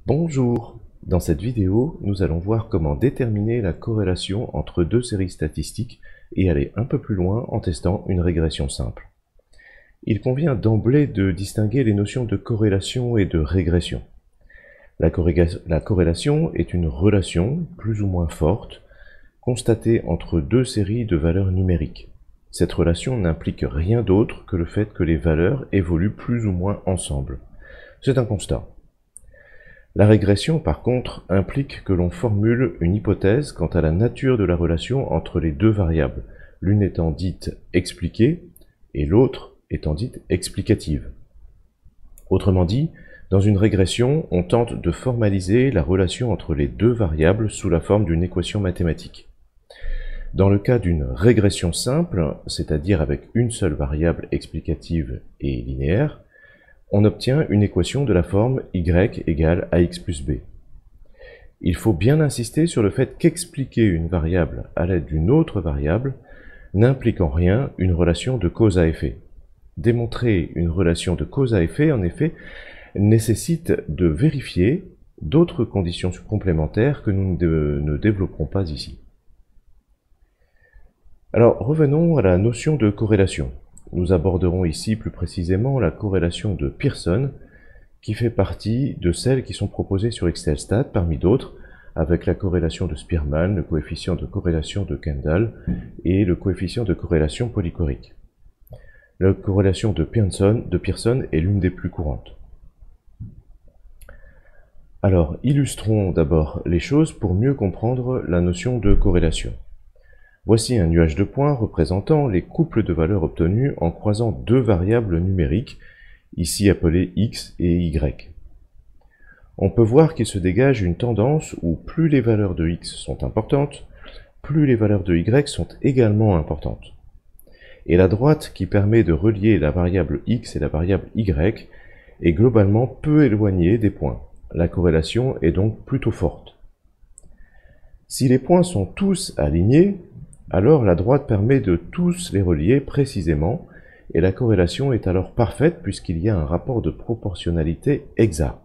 Bonjour! Dans cette vidéo, nous allons voir comment déterminer la corrélation entre deux séries statistiques et aller un peu plus loin en testant une régression simple. Il convient d'emblée de distinguer les notions de corrélation et de régression. La corrélation est une relation, plus ou moins forte, constatée entre deux séries de valeurs numériques. Cette relation n'implique rien d'autre que le fait que les valeurs évoluent plus ou moins ensemble. C'est un constat. La régression, par contre, implique que l'on formule une hypothèse quant à la nature de la relation entre les deux variables, l'une étant dite expliquée et l'autre étant dite explicative. Autrement dit, dans une régression, on tente de formaliser la relation entre les deux variables sous la forme d'une équation mathématique. Dans le cas d'une régression simple, c'est-à-dire avec une seule variable explicative et linéaire, on obtient une équation de la forme y égale ax plus b. Il faut bien insister sur le fait qu'expliquer une variable à l'aide d'une autre variable n'implique en rien une relation de cause à effet. Démontrer une relation de cause à effet, en effet, nécessite de vérifier d'autres conditions complémentaires que nous ne développerons pas ici. Alors, revenons à la notion de corrélation. Nous aborderons ici plus précisément la corrélation de Pearson, qui fait partie de celles qui sont proposées sur XTLStat, parmi d'autres, avec la corrélation de Spearman, le coefficient de corrélation de Kendall et le coefficient de corrélation polychorique. La corrélation de Pearson est l'une des plus courantes. Alors, illustrons d'abord les choses pour mieux comprendre la notion de corrélation. Voici un nuage de points représentant les couples de valeurs obtenus en croisant deux variables numériques, ici appelées x et y. On peut voir qu'il se dégage une tendance où plus les valeurs de x sont importantes, plus les valeurs de y sont également importantes. Et la droite qui permet de relier la variable x et la variable y est globalement peu éloignée des points. La corrélation est donc plutôt forte. Si les points sont tous alignés, alors la droite permet de tous les relier précisément, et la corrélation est alors parfaite puisqu'il y a un rapport de proportionnalité exact.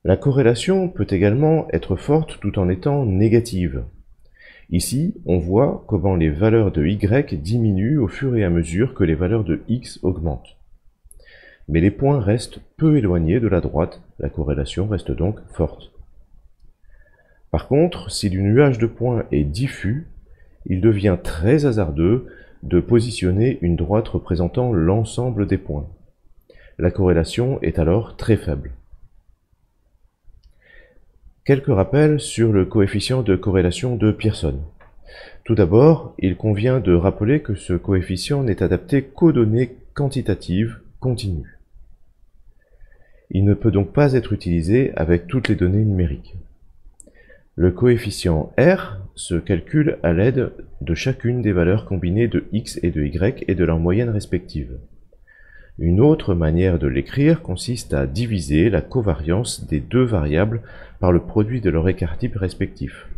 La corrélation peut également être forte tout en étant négative. Ici, on voit comment les valeurs de y diminuent au fur et à mesure que les valeurs de x augmentent. Mais les points restent peu éloignés de la droite, la corrélation reste donc forte. Par contre, si le nuage de points est diffus, il devient très hasardeux de positionner une droite représentant l'ensemble des points. La corrélation est alors très faible. Quelques rappels sur le coefficient de corrélation de Pearson. Tout d'abord, il convient de rappeler que ce coefficient n'est adapté qu'aux données quantitatives continues. Il ne peut donc pas être utilisé avec toutes les données numériques. Le coefficient R se calcule à l'aide de chacune des valeurs combinées de x et de y et de leurs moyennes respectives. Une autre manière de l'écrire consiste à diviser la covariance des deux variables par le produit de leur écart-type respectif.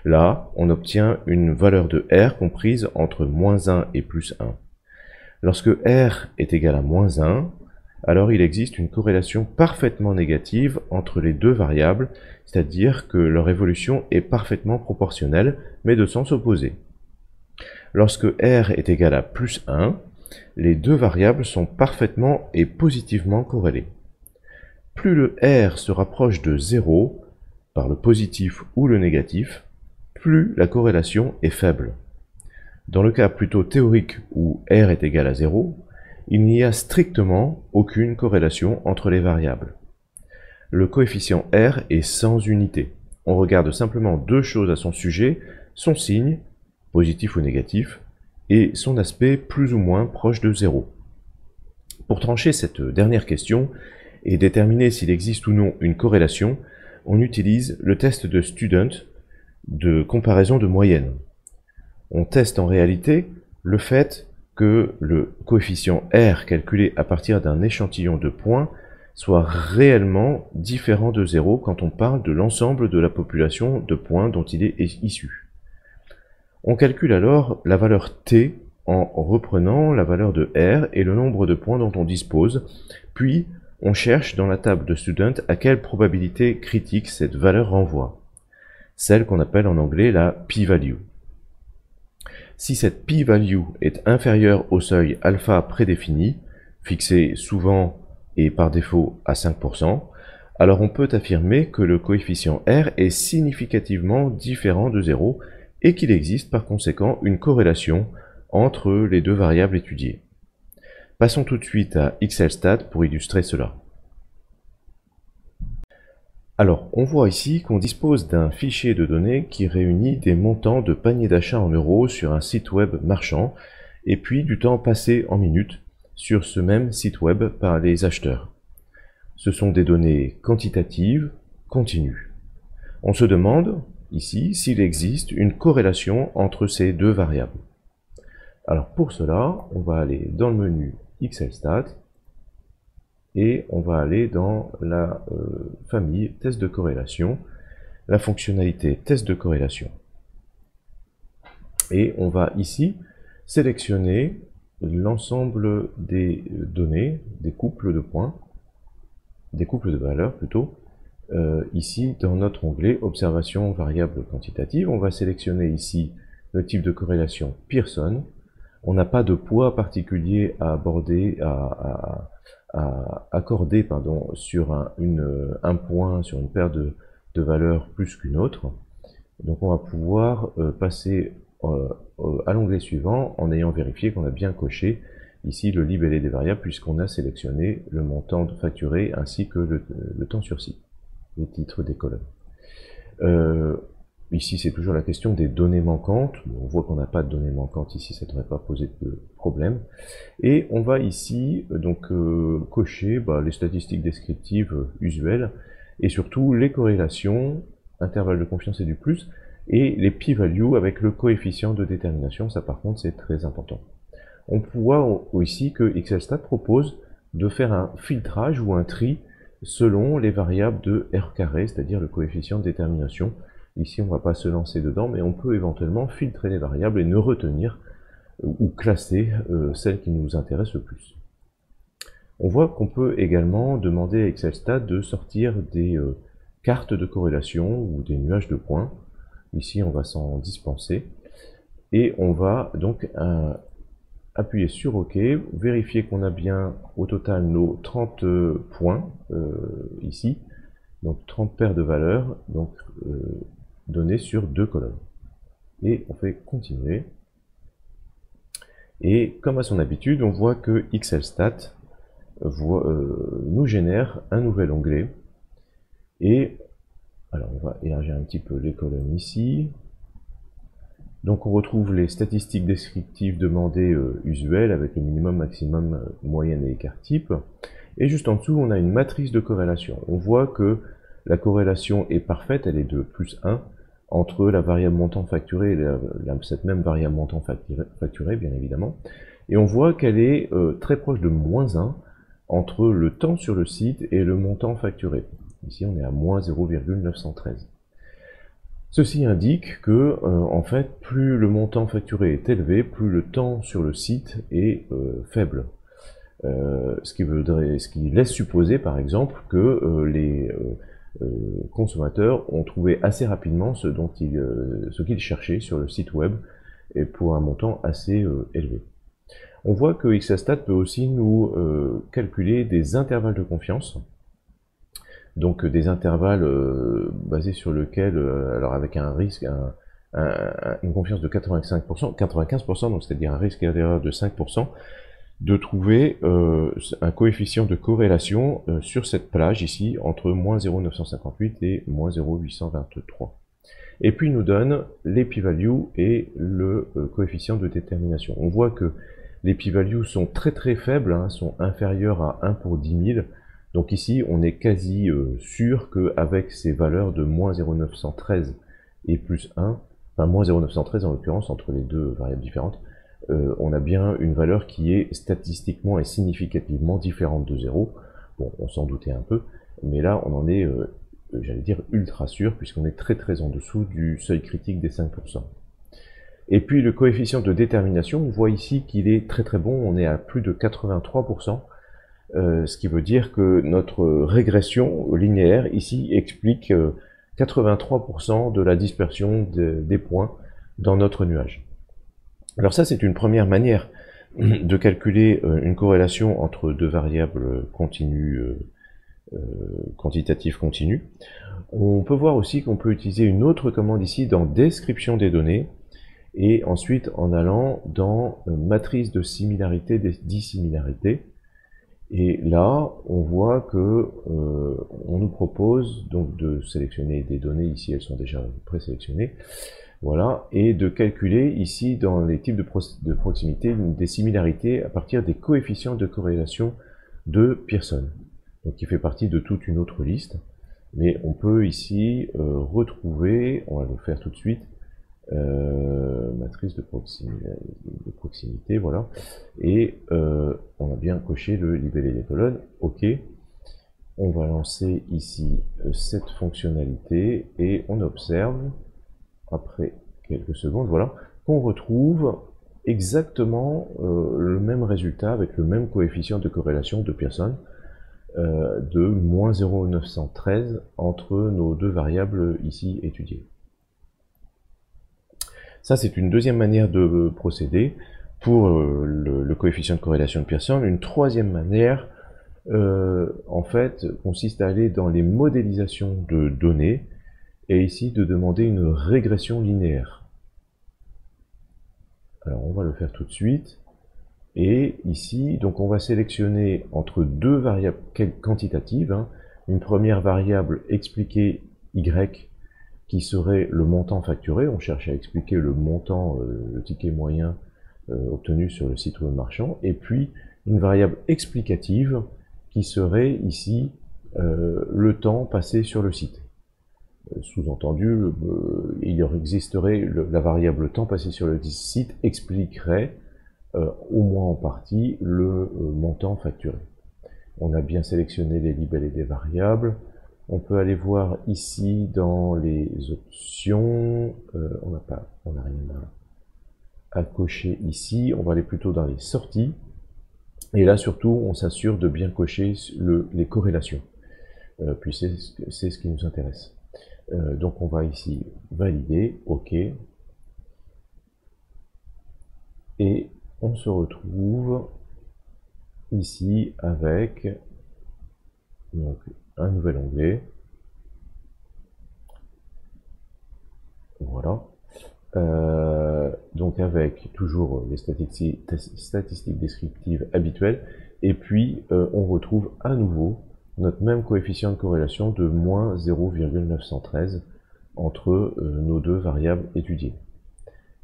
Là, on obtient une valeur de R comprise entre -1 et +1. Lorsque R est égal à -1, alors il existe une corrélation parfaitement négative entre les deux variables, c'est-à-dire que leur évolution est parfaitement proportionnelle, mais de sens opposé. Lorsque R est égal à +1, les deux variables sont parfaitement et positivement corrélées. Plus le R se rapproche de 0, par le positif ou le négatif, plus la corrélation est faible. Dans le cas plutôt théorique où R est égal à 0, il n'y a strictement aucune corrélation entre les variables. Le coefficient R est sans unité. On regarde simplement deux choses à son sujet, son signe, positif ou négatif, et son aspect plus ou moins proche de 0. Pour trancher cette dernière question et déterminer s'il existe ou non une corrélation, on utilise le test de Student de comparaison de moyenne. On teste en réalité le fait que le coefficient R calculé à partir d'un échantillon de points soit réellement différent de 0 quand on parle de l'ensemble de la population de points dont il est issu. On calcule alors la valeur t en reprenant la valeur de R et le nombre de points dont on dispose, puis on cherche dans la table de student à quelle probabilité critique cette valeur renvoie, celle qu'on appelle en anglais la p-value. Si cette p-value est inférieure au seuil alpha prédéfini, fixé souvent et par défaut à 5%, alors on peut affirmer que le coefficient R est significativement différent de 0 et qu'il existe par conséquent une corrélation entre les deux variables étudiées. Passons tout de suite à XLStat pour illustrer cela. Alors, on voit ici qu'on dispose d'un fichier de données qui réunit des montants de paniers d'achat en euros sur un site web marchand, et puis du temps passé en minutes sur ce même site web par les acheteurs. Ce sont des données quantitatives, continues. On se demande, ici, s'il existe une corrélation entre ces deux variables. Alors pour cela, on va aller dans le menu XLStat, et on va aller dans la famille test de corrélation, la fonctionnalité test de corrélation. Et on va ici sélectionner l'ensemble des données, des couples de points, des couples de valeurs plutôt, ici dans notre onglet observation variable quantitative. On va sélectionner ici le type de corrélation Pearson. On n'a pas de poids particulier à aborder, à accorder sur un point, sur une paire de valeurs plus qu'une autre. Donc on va pouvoir passer à l'onglet suivant en ayant vérifié qu'on a bien coché ici le libellé des variables puisqu'on a sélectionné le montant facturé ainsi que le temps sur site, les titres des colonnes. Ici, c'est toujours la question des données manquantes. On voit qu'on n'a pas de données manquantes ici, ça ne devrait pas poser de problème. Et on va ici donc cocher les statistiques descriptives usuelles et surtout les corrélations, intervalle de confiance et du plus, et les p-values avec le coefficient de détermination. Ça, par contre, c'est très important. On voit ici que XLStat propose de faire un filtrage ou un tri selon les variables de R carré, c'est-à-dire le coefficient de détermination. Ici, on ne va pas se lancer dedans, mais on peut éventuellement filtrer les variables et ne retenir ou classer celles qui nous intéressent le plus. On voit qu'on peut également demander à XLStat de sortir des cartes de corrélation ou des nuages de points. Ici, on va s'en dispenser. Et on va donc appuyer sur OK, vérifier qu'on a bien au total nos 30 points ici, donc 30 paires de valeurs, donc données sur 2 colonnes. Et on fait continuer. Et comme à son habitude, on voit que XLStat nous génère un nouvel onglet. Et alors on va élargir un petit peu les colonnes ici. Donc on retrouve les statistiques descriptives demandées usuelles avec le minimum, maximum, moyenne et écart type. Et juste en dessous, on a une matrice de corrélation. On voit que la corrélation est parfaite, elle est de +1 entre la variable montant facturé et cette même variable montant facturé, bien évidemment. Et on voit qu'elle est très proche de -1 entre le temps sur le site et le montant facturé. Ici, on est à -0,913. Ceci indique que, en fait, plus le montant facturé est élevé, plus le temps sur le site est faible. Ce qui laisse supposer, par exemple, que les consommateurs ont trouvé assez rapidement ce qu'ils cherchaient sur le site web et pour un montant assez élevé. On voit que XLStat peut aussi nous calculer des intervalles de confiance. Donc des intervalles basés sur lequel, alors avec un risque, une confiance de 95%, donc c'est-à-dire un risque d'erreur de 5%, de trouver un coefficient de corrélation sur cette plage ici entre -0,958 et -0,823. Et puis il nous donne les p-values et le coefficient de détermination. On voit que les p-values sont très très faibles, sont inférieurs à 1 pour 10 000. Donc ici, on est quasi sûr qu'avec ces valeurs de -0,913 et +1, enfin -0,913 en l'occurrence, entre les deux variables différentes, on a bien une valeur qui est statistiquement et significativement différente de 0. Bon, on s'en doutait un peu, mais là, on en est, j'allais dire, ultra sûr, puisqu'on est très très en dessous du seuil critique des 5%. Et puis le coefficient de détermination, on voit ici qu'il est très très bon, on est à plus de 83%. ce qui veut dire que notre régression linéaire ici explique 83% de la dispersion des points dans notre nuage. Alors ça, c'est une première manière de calculer une corrélation entre deux variables continues, quantitatives continues. On peut voir aussi qu'on peut utiliser une autre commande ici dans description des données, et ensuite en allant dans matrice de similarité des dissimilarités. Et là, on voit que on nous propose donc de sélectionner des données, ici elles sont déjà présélectionnées, voilà, et de calculer ici dans les types de proximité des similarités à partir des coefficients de corrélation de Pearson, donc qui fait partie de toute une autre liste. Mais on peut ici retrouver, on va le faire tout de suite, matrice de proximité, voilà, et on a bien coché le libellé des colonnes, ok. On va lancer ici cette fonctionnalité et on observe, après quelques secondes, voilà, qu'on retrouve exactement le même résultat avec le même coefficient de corrélation de Pearson, de moins 0,913 entre nos deux variables ici étudiées. Ça, c'est une deuxième manière de procéder pour le coefficient de corrélation de Pearson. Une troisième manière, en fait, consiste à aller dans les modélisations de données et ici de demander une régression linéaire. Alors, on va le faire tout de suite. Et ici, donc on va sélectionner entre deux variables quantitatives, hein, une première variable expliquée y, qui serait le montant facturé. On cherche à expliquer le montant, le ticket moyen obtenu sur le site web marchand, et puis une variable explicative qui serait ici le temps passé sur le site. Sous-entendu, il existerait la variable temps passé sur le site expliquerait au moins en partie le montant facturé. On a bien sélectionné les libellés des variables. On peut aller voir ici dans les options, on n'a rien à cocher ici, on va aller plutôt dans les sorties, et là surtout on s'assure de bien cocher les corrélations, puis c'est ce qui nous intéresse. Donc on va ici valider, ok, et on se retrouve ici avec donc un nouvel onglet, voilà, donc avec toujours les statistiques descriptives habituelles, et puis on retrouve à nouveau notre même coefficient de corrélation de moins 0,913 entre nos deux variables étudiées,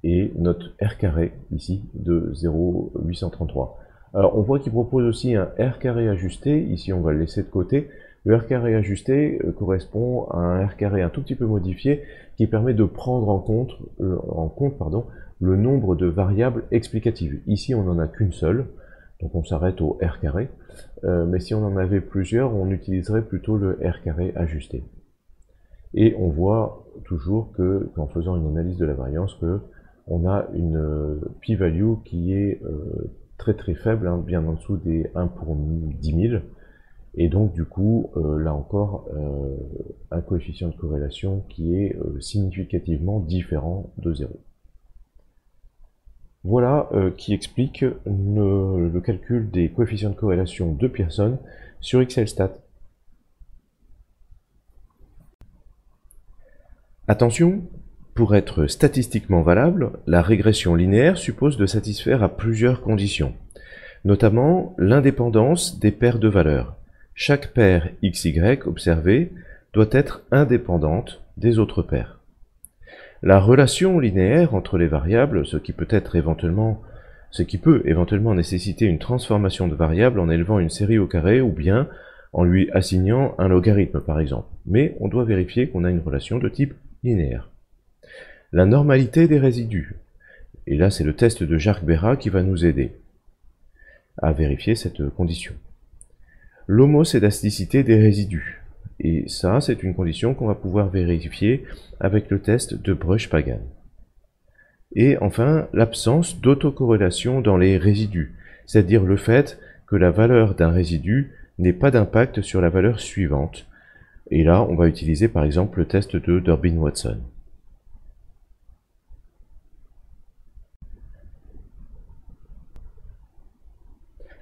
et notre R carré ici de 0,833. Alors on voit qu'il propose aussi un R carré ajusté, ici on va le laisser de côté. Le R carré ajusté correspond à un R carré un tout petit peu modifié qui permet de prendre en compte, le nombre de variables explicatives. Ici on n'en a qu'une seule, donc on s'arrête au R carré, mais si on en avait plusieurs, on utiliserait plutôt le R carré ajusté. Et on voit toujours que, qu'en faisant une analyse de la variance, que on a une p-value qui est très très faible, hein, bien en dessous des 1 pour 10 000, et donc du coup, là encore, un coefficient de corrélation qui est significativement différent de 0. Voilà qui explique le calcul des coefficients de corrélation de Pearson sur XLStat. Attention, pour être statistiquement valable, la régression linéaire suppose de satisfaire à plusieurs conditions, notamment l'indépendance des paires de valeurs. Chaque paire XY observée doit être indépendante des autres paires. La relation linéaire entre les variables, ce qui peut éventuellement nécessiter une transformation de variable en élevant une série au carré ou bien en lui assignant un logarithme par exemple. Mais on doit vérifier qu'on a une relation de type linéaire. La normalité des résidus. Et là c'est le test de Jarque-Bera qui va nous aider à vérifier cette condition. L'homocédasticité des résidus. Et ça, c'est une condition qu'on va pouvoir vérifier avec le test de Brush-Pagan. Et enfin, l'absence d'autocorrélation dans les résidus, c'est-à-dire le fait que la valeur d'un résidu n'ait pas d'impact sur la valeur suivante. Et là, on va utiliser par exemple le test de Durbin-Watson.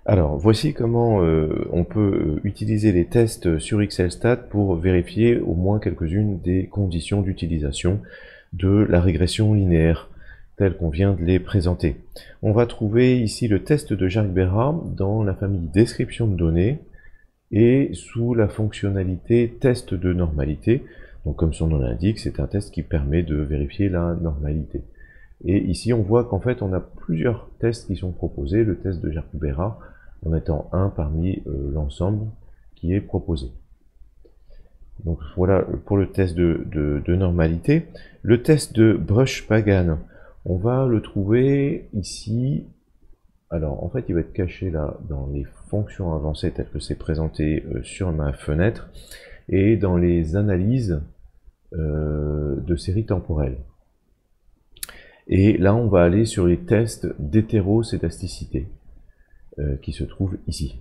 Alors, voici comment on peut utiliser les tests sur XLStat pour vérifier au moins quelques-unes des conditions d'utilisation de la régression linéaire, telles qu'on vient de les présenter. On va trouver ici le test de Jacques-Berra dans la famille description de données et sous la fonctionnalité test de normalité. Donc, comme son nom l'indique, c'est un test qui permet de vérifier la normalité. Et ici, on voit qu'en fait, on a plusieurs tests qui sont proposés. Le test de Jacques-Berra en étant un parmi l'ensemble qui est proposé. Donc voilà pour le test de normalité. Le test de Brush-Pagan, on va le trouver ici. Alors en fait, il va être caché là dans les fonctions avancées telles que c'est présenté sur ma fenêtre et dans les analyses de séries temporelles. Et là, on va aller sur les tests d'hétérocédasticité qui se trouvent ici.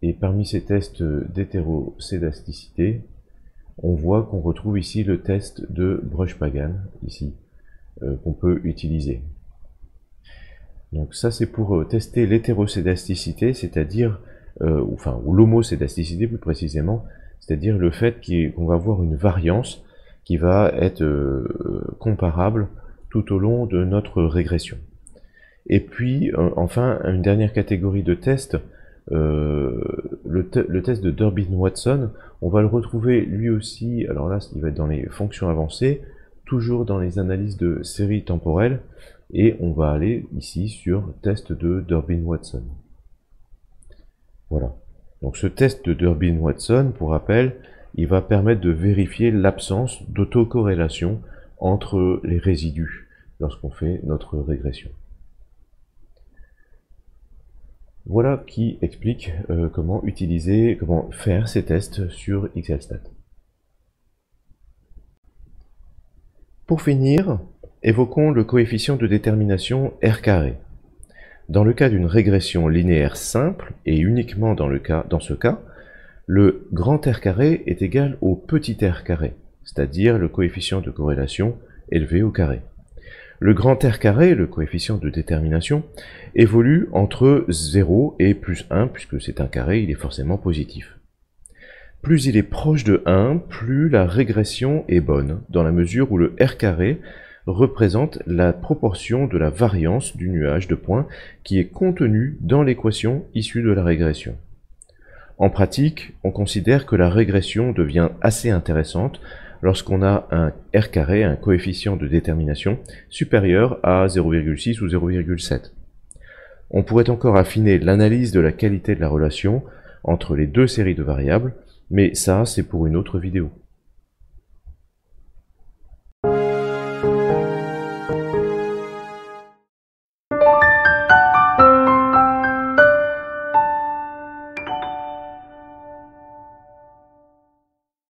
Et parmi ces tests d'hétérocédasticité, on voit qu'on retrouve ici le test de Brush-Pagan, ici, qu'on peut utiliser. Donc ça, c'est pour tester l'hétérocédasticité, c'est-à-dire, ou l'homocédasticité plus précisément, c'est-à-dire le fait qu'on va avoir une variance qui va être comparable tout au long de notre régression. Et puis, enfin, une dernière catégorie de tests, le test de Durbin-Watson, on va le retrouver lui aussi, alors là, il va être dans les fonctions avancées, toujours dans les analyses de séries temporelles, et on va aller ici sur test de Durbin-Watson. Voilà. Donc ce test de Durbin-Watson, pour rappel, il va permettre de vérifier l'absence d'autocorrélation entre les résidus lorsqu'on fait notre régression. Voilà qui explique comment faire ces tests sur XLStat. Pour finir, évoquons le coefficient de détermination R carré. Dans le cas d'une régression linéaire simple, et uniquement dans ce cas, le grand R carré est égal au petit r carré, c'est-à-dire le coefficient de corrélation élevé au carré. Le grand R carré, le coefficient de détermination, évolue entre 0 et plus 1, puisque c'est un carré, il est forcément positif. Plus il est proche de 1, plus la régression est bonne, dans la mesure où le R carré représente la proportion de la variance du nuage de points qui est contenue dans l'équation issue de la régression. En pratique, on considère que la régression devient assez intéressante lorsqu'on a un R carré, un coefficient de détermination, supérieur à 0,6 ou 0,7. On pourrait encore affiner l'analyse de la qualité de la relation entre les deux séries de variables, mais ça, c'est pour une autre vidéo.